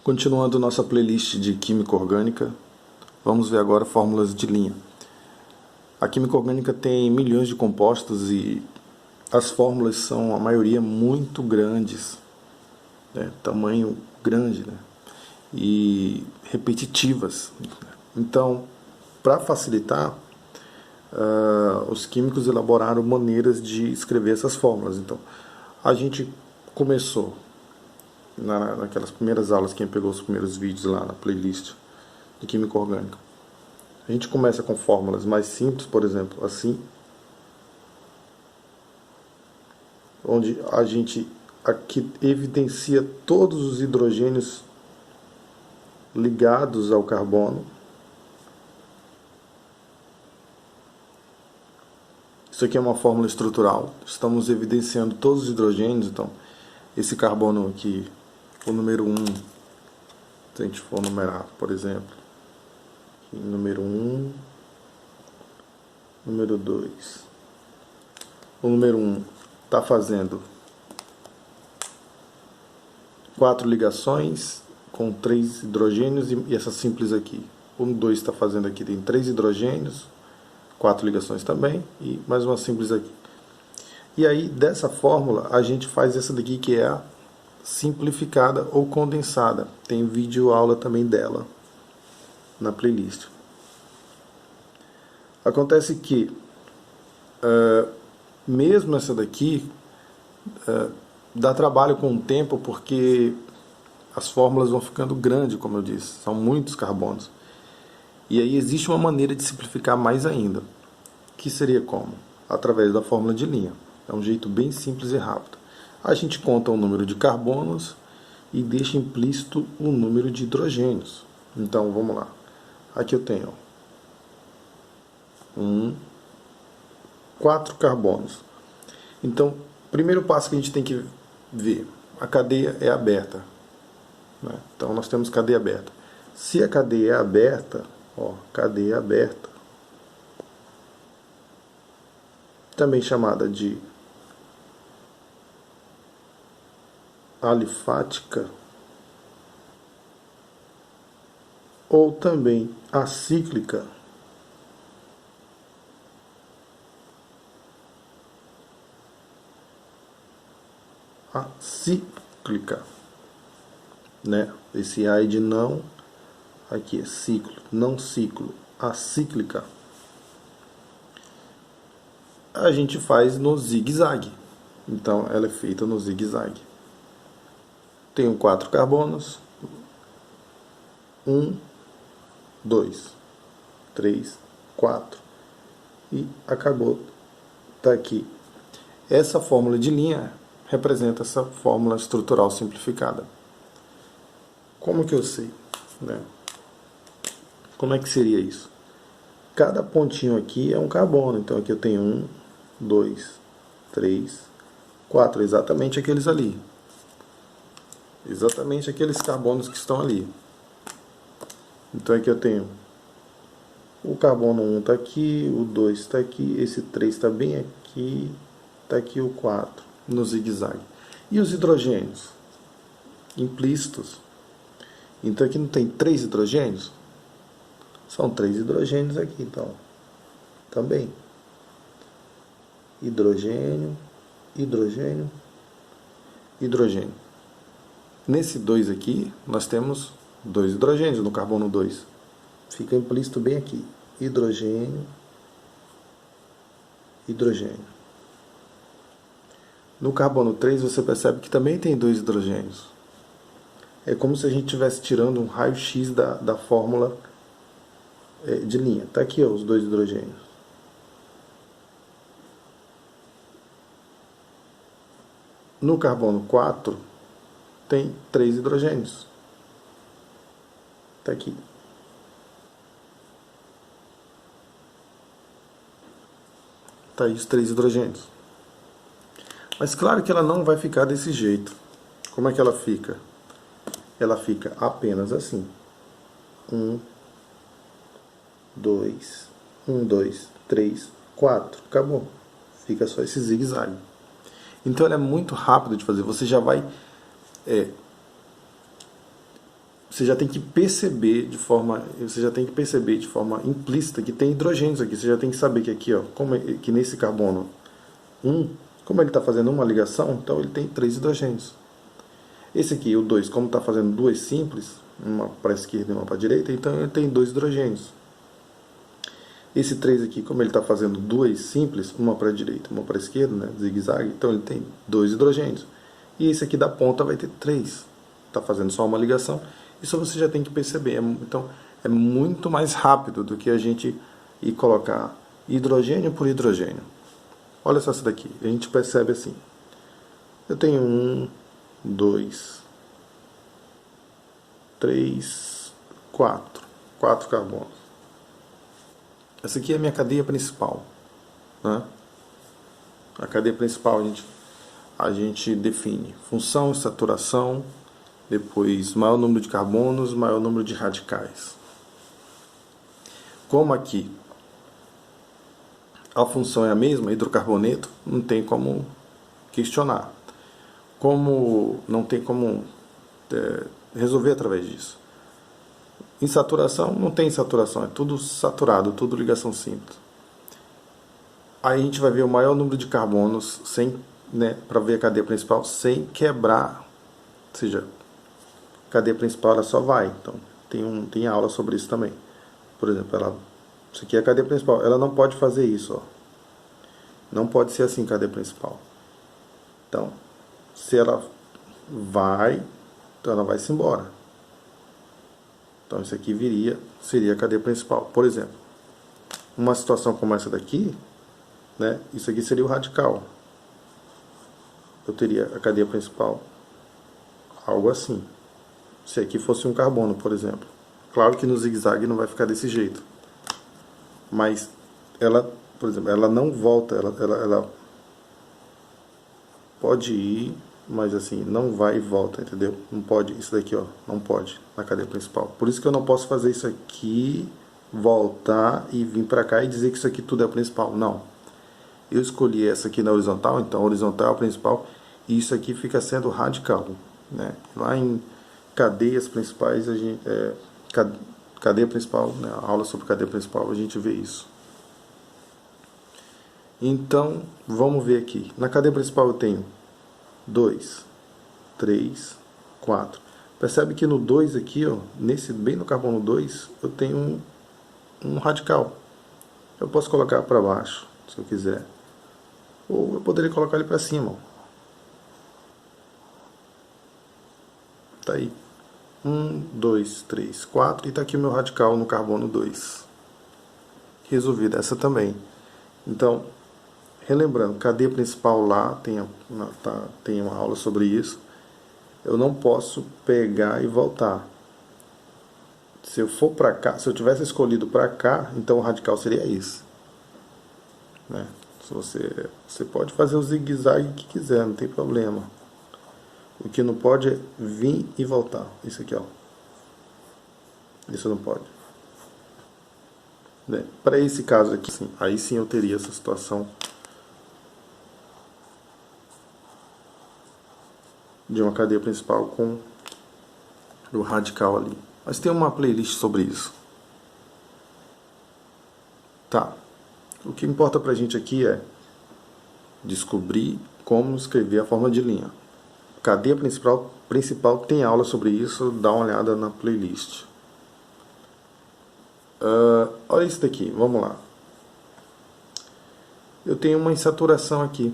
Continuando nossa playlist de química orgânica, vamos ver agora fórmulas de linha. A química orgânica tem milhões de compostos e as fórmulas são, a maioria, muito grandes, né? Tamanho grande, né? E repetitivas. Então, para facilitar, os químicos elaboraram maneiras de escrever essas fórmulas. Então, a gente começou naquelas primeiras aulas, quem pegou os primeiros vídeos lá na playlist de química orgânica. A gente começa com fórmulas mais simples, por exemplo, assim, onde a gente aqui evidencia todos os hidrogênios ligados ao carbono. Isso aqui é uma fórmula estrutural. Estamos evidenciando todos os hidrogênios. Então, esse carbono aqui, o número 1, se a gente for numerar, por exemplo, aqui, número 1, número 2. O número 1 está fazendo 4 ligações com 3 hidrogênios e essa simples aqui. O 2 está fazendo aqui, tem 3 hidrogênios, 4 ligações também e mais uma simples aqui. E aí, dessa fórmula, a gente faz essa daqui que é a simplificada ou condensada. Tem vídeo aula também dela na playlist. Acontece que mesmo essa daqui dá trabalho com o tempo, porque as fórmulas vão ficando grandes, como eu disse, são muitos carbonos. E aí existe uma maneira de simplificar mais ainda, que seria como? Através da fórmula de linha. É um jeito bem simples e rápido. A gente conta o número de carbonos e deixa implícito o número de hidrogênios. Então, vamos lá. Aqui eu tenho 4 carbonos. Então, primeiro passo que a gente tem que ver, a cadeia é aberta, né? Então, nós temos cadeia aberta. Se a cadeia é aberta, cadeia aberta, também chamada de alifática ou também acíclica, né? Esse A é de não, aqui é ciclo, não ciclo, acíclica. A gente faz no zigue-zague. Então, ela é feita no zigue-zague. Tenho 4 carbonos. 1, 2, 3, 4. E acabou. Está aqui. Essa fórmula de linha representa essa fórmula estrutural simplificada. Como que eu sei, né? Como é que seria isso? Cada pontinho aqui é um carbono. Então aqui eu tenho 1, 2, 3, 4. Exatamente aqueles ali. Exatamente aqueles carbonos que estão ali. Então aqui eu tenho o carbono 1 está aqui, o 2 está aqui, esse 3 está bem aqui, está aqui o 4 no zigue-zague. E os hidrogênios? Implícitos. Então aqui não tem 3 hidrogênios? São 3 hidrogênios aqui, então. Também. Hidrogênio, hidrogênio, hidrogênio. Nesse 2 aqui, nós temos 2 hidrogênios no carbono 2. Fica implícito bem aqui. Hidrogênio, hidrogênio. No carbono 3 você percebe que também tem 2 hidrogênios. É como se a gente estivesse tirando um raio-x da fórmula de linha. Está aqui, os 2 hidrogênios. No carbono 4 tem 3 hidrogênios. Está aqui. Está aí os 3 hidrogênios. Mas claro que ela não vai ficar desse jeito. Como é que ela fica? Ela fica apenas assim. 1, 2, 1, 2, 3, 4. Acabou. Fica só esse zigue-zague. Então ela é muito rápida de fazer. Você já vai você já tem que perceber de forma implícita que tem hidrogênios aqui. Você já tem que saber que aqui, ó, que nesse carbono 1, como ele está fazendo uma ligação, então ele tem 3 hidrogênios. Esse aqui, o 2, como está fazendo duas simples, uma para a esquerda e uma para a direita, então ele tem 2 hidrogênios. Esse 3 aqui, como ele está fazendo duas simples, uma para a direita e uma para a esquerda, né, zigue-zague, então ele tem 2 hidrogênios. E esse aqui da ponta vai ter 3. Está fazendo só uma ligação. Isso você já tem que perceber. Então, é muito mais rápido do que a gente ir colocar hidrogênio por hidrogênio. Olha só isso daqui. A gente percebe assim. Eu tenho 1, 2, 3, 4. 4 carbonos. Essa aqui é a minha cadeia principal, né? A cadeia principal a gente define função e saturação, depois maior número de carbonos, maior número de radicais. Como aqui a função é a mesma, hidrocarboneto, não tem como questionar. Como não tem como resolver através disso. Em saturação, não tem saturação, é tudo saturado, tudo ligação simples. Aí a gente vai ver o maior número de carbonos sem, né, para ver a cadeia principal sem quebrar. Ou seja, a cadeia principal ela só vai. Então, tem aula sobre isso também. Por exemplo, isso aqui é a cadeia principal. Ela não pode fazer isso. Ó. Não pode ser assim, cadeia principal. Então, se ela vai, então ela vai-se embora. Então, isso aqui seria a cadeia principal. Por exemplo, uma situação como essa daqui, né, isso aqui seria o radical. Eu teria a cadeia principal, algo assim. Se aqui fosse um carbono, por exemplo. Claro que no zigue-zague não vai ficar desse jeito. Mas ela, por exemplo, ela não volta, ela pode ir, mas assim, não vai e volta, entendeu? Não pode, isso daqui, ó, não pode na cadeia principal. Por isso que eu não posso fazer isso aqui, voltar e vir para cá e dizer que isso aqui tudo é principal. Não. Eu escolhi essa aqui na horizontal, então a horizontal é a principal, e isso aqui fica sendo radical, né? Lá em cadeias principais, cadeia principal, né? A aula sobre cadeia principal, a gente vê isso. Então, vamos ver aqui. Na cadeia principal eu tenho 2, 3, 4. Percebe que no 2 aqui, ó, bem no carbono 2, eu tenho um radical. Eu posso colocar para baixo, se eu quiser. Ou eu poderia colocar ele para cima. Ó. Tá aí. 1, 2, 3, 4. E tá aqui o meu radical no carbono 2. Resolvida essa também. Então, relembrando, cadeia principal lá, tem uma aula sobre isso. Eu não posso pegar e voltar. Se eu for para cá, se eu tivesse escolhido para cá, então o radical seria esse. Né? Se você pode fazer o zigue-zague que quiser, não tem problema. O que não pode é vir e voltar. Isso aqui, ó. Isso não pode. Né? Para esse caso aqui, sim, aí sim eu teria essa situação de uma cadeia principal com o radical ali. Mas tem uma playlist sobre isso. Tá. O que importa pra gente aqui é descobrir como escrever a forma de linha. Cadeia principal tem aula sobre isso, dá uma olhada na playlist. Olha isso daqui, vamos lá. Eu tenho uma insaturação aqui.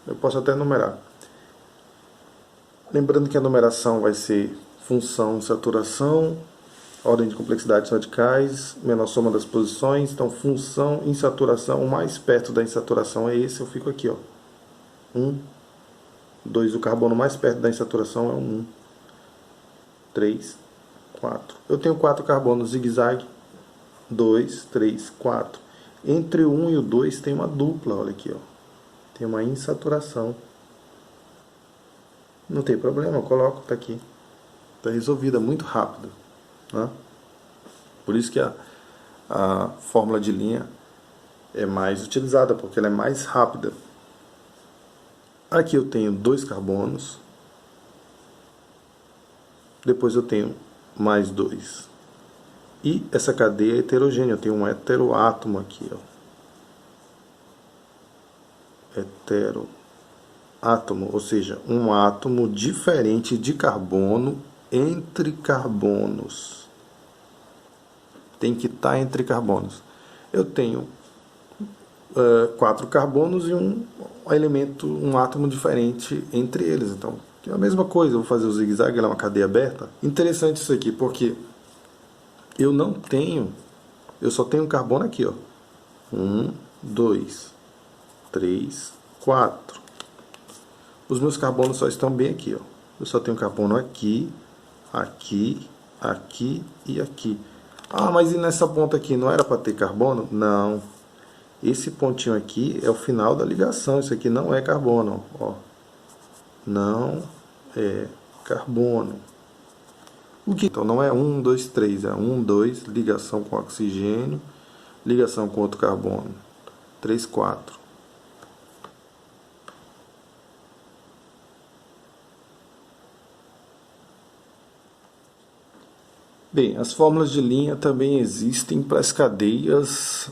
Eu posso até numerar. Lembrando que a numeração vai ser função insaturação, ordem de complexidade dos radicais, menor soma das posições. Então, função insaturação, o mais perto da insaturação é esse, eu fico aqui, ó. 1, 2, o carbono mais perto da insaturação é o 1, 3, 4. Eu tenho 4 carbonos zigue-zague, 2, 3, 4. Entre o 1 e o 2 tem uma dupla, olha aqui, ó. Tem uma insaturação. Não tem problema, eu coloco, tá aqui. Tá resolvida muito rápido, né? Por isso que a fórmula de linha é mais utilizada, porque ela é mais rápida. Aqui eu tenho 2 carbonos. depois eu tenho mais 2. E essa cadeia é heterogênea, eu tenho um heteroátomo aqui, ó. Heteroátomo, ou seja, um átomo diferente de carbono entre carbonos. Tem que estar entre carbonos. Eu tenho 4 carbonos e um elemento, um átomo diferente entre eles. Então, é a mesma coisa, eu vou fazer o zigue-zague, ela é uma cadeia aberta. Interessante isso aqui, porque eu só tenho carbono aqui, ó. 1, 2, 3, 4. Os meus carbonos só estão bem aqui, ó. Eu só tenho carbono aqui, aqui, aqui e aqui. Ah, mas e nessa ponta aqui não era para ter carbono? Não. Esse pontinho aqui é o final da ligação. Isso aqui não é carbono, ó. Não é carbono. O que? Então não é 1, 2, 3, é 1, 2, ligação com oxigênio, ligação com outro carbono. 3, 4. Bem, as fórmulas de linha também existem para as cadeias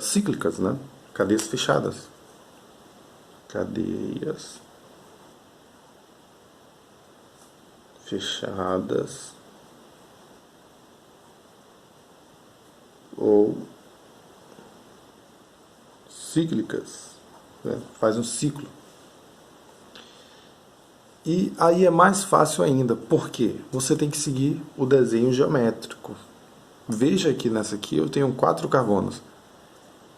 cíclicas, né? Cadeias fechadas. Cadeias fechadas ou cíclicas, né? Faz um ciclo. E aí é mais fácil ainda, porque você tem que seguir o desenho geométrico. Veja que nessa aqui eu tenho 4 carbonos.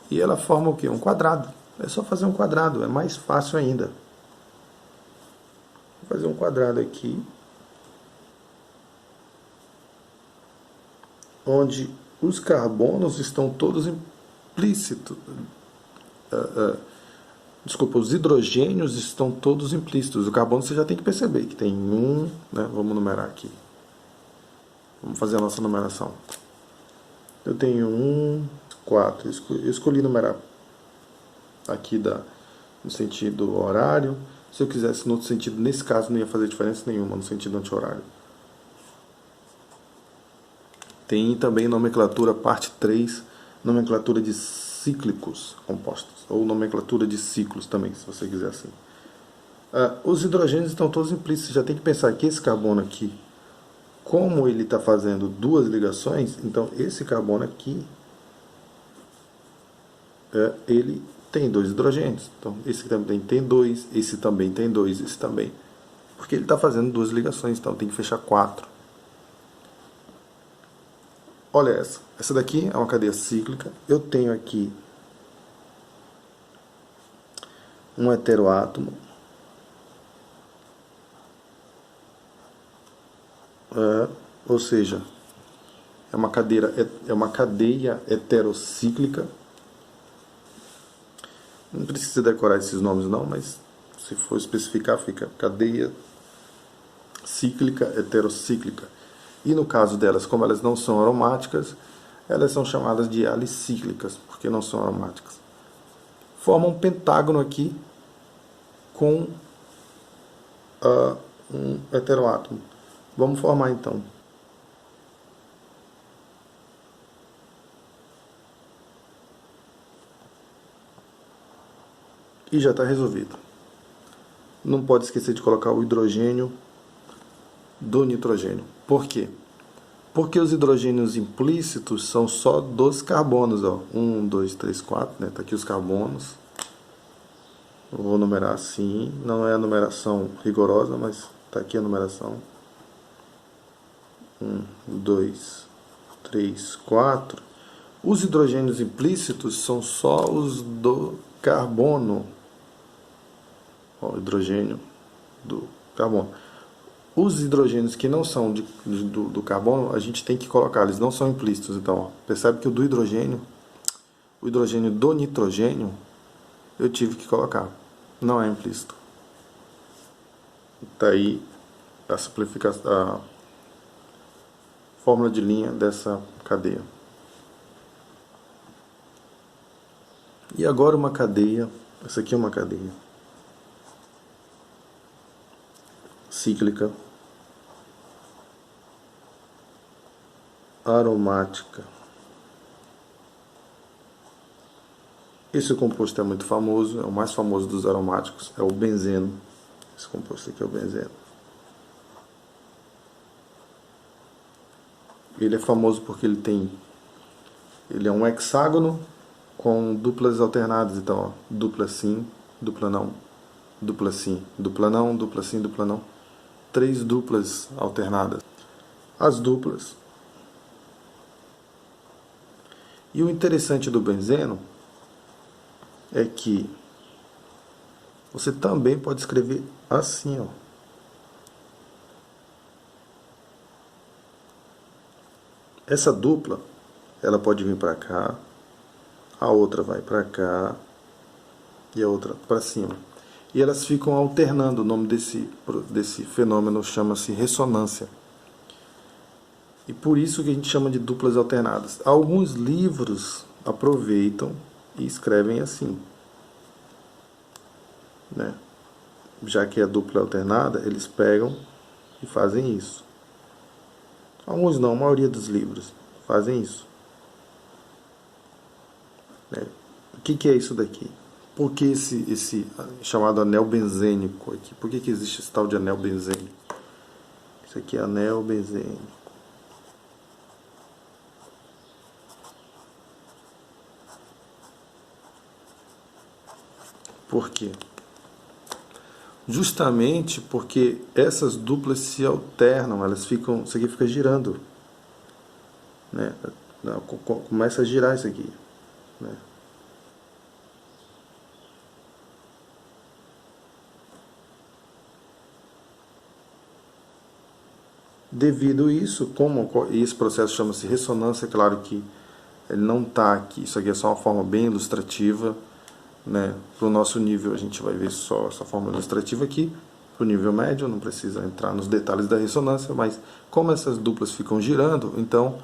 E ela forma o quê? Um quadrado. É só fazer um quadrado, é mais fácil ainda. Vou fazer um quadrado aqui, onde os carbonos estão todos implícitos. Desculpa, os hidrogênios estão todos implícitos. O carbono você já tem que perceber que tem um, né? Vamos numerar aqui. Vamos fazer a nossa numeração. Eu tenho 1, 4. Eu escolhi numerar aqui no sentido horário. Se eu quisesse no outro sentido, nesse caso não ia fazer diferença nenhuma no sentido anti-horário. Tem também nomenclatura parte 3, nomenclatura de cíclicos compostos, ou nomenclatura de ciclos também, se você quiser assim. Os hidrogênios estão todos implícitos, já tem que pensar que esse carbono aqui, como ele está fazendo 2 ligações, então esse carbono aqui, ele tem 2 hidrogênios. Então esse também tem 2, esse também tem 2, esse também. Porque ele está fazendo 2 ligações, então tem que fechar 4. Olha essa. Essa daqui é uma cadeia cíclica. Eu tenho aqui um heteroátomo. Ou seja, é uma cadeia heterocíclica. Não precisa decorar esses nomes não, mas se for especificar fica cadeia cíclica heterocíclica. E no caso delas, como elas não são aromáticas, elas são chamadas de alicíclicas, porque não são aromáticas. Forma um pentágono aqui com um heteroátomo. Vamos formar então. E já está resolvido. Não pode esquecer de colocar o hidrogênio do nitrogênio. Por quê? Porque os hidrogênios implícitos são só 2 carbonos. 1, 2, 3, 4. Né? Tá aqui os carbonos. Eu vou numerar assim. Não é a numeração rigorosa, mas está aqui a numeração. 1, 2, 3, 4. Os hidrogênios implícitos são só os do carbono. O hidrogênio do carbono. Os hidrogênios que não são do carbono, a gente tem que colocar, eles não são implícitos. Então, percebe que o hidrogênio do nitrogênio, eu tive que colocar. Não é implícito. Está aí a simplificação, a fórmula de linha dessa cadeia. E agora uma cadeia, essa aqui é uma cadeia cíclica aromática. Esse composto é muito famoso, é o mais famoso dos aromáticos, é o benzeno. Esse composto aqui é o benzeno. Ele é famoso porque ele é um hexágono com duplas alternadas. Então, ó, dupla sim, dupla não, dupla sim, dupla não, dupla sim, dupla não. 3 duplas alternadas. As duplas. E o interessante do benzeno é que você também pode escrever assim, ó. Essa dupla, ela pode vir para cá, a outra vai para cá e a outra para cima. E elas ficam alternando. O nome desse fenômeno chama-se ressonância. E por isso que a gente chama de duplas alternadas. Alguns livros aproveitam e escrevem assim, né? Já que é dupla alternada, eles pegam e fazem isso. Alguns não, a maioria dos livros fazem isso. Né? O que é isso daqui? Por que esse chamado anel benzênico aqui? Por que existe esse tal de anel benzênico? Isso aqui é anel benzênico. Por quê? Justamente porque essas duplas se alternam, elas ficam, isso aqui fica girando, né? Começa a girar isso aqui, né? Devido a isso, como esse processo chama-se ressonância, é claro que ele não está aqui, isso aqui é só uma forma bem ilustrativa, né? Para o nosso nível a gente vai ver só essa forma ilustrativa aqui. Para o nível médio não precisa entrar nos detalhes da ressonância, mas como essas duplas ficam girando, então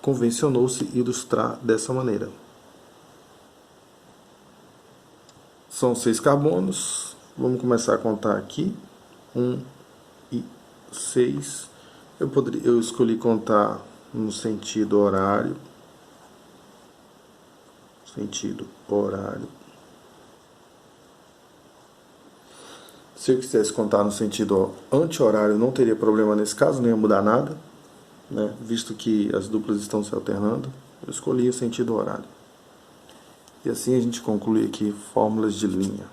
convencionou-se ilustrar dessa maneira. São 6 carbonos, vamos começar a contar aqui. 1 e 6. Eu escolhi contar no sentido horário. Sentido horário. Se eu quisesse contar no sentido anti-horário, não teria problema nesse caso, não ia mudar nada, né? Visto que as duplas estão se alternando, eu escolhi o sentido horário. E assim a gente conclui aqui fórmulas de linha.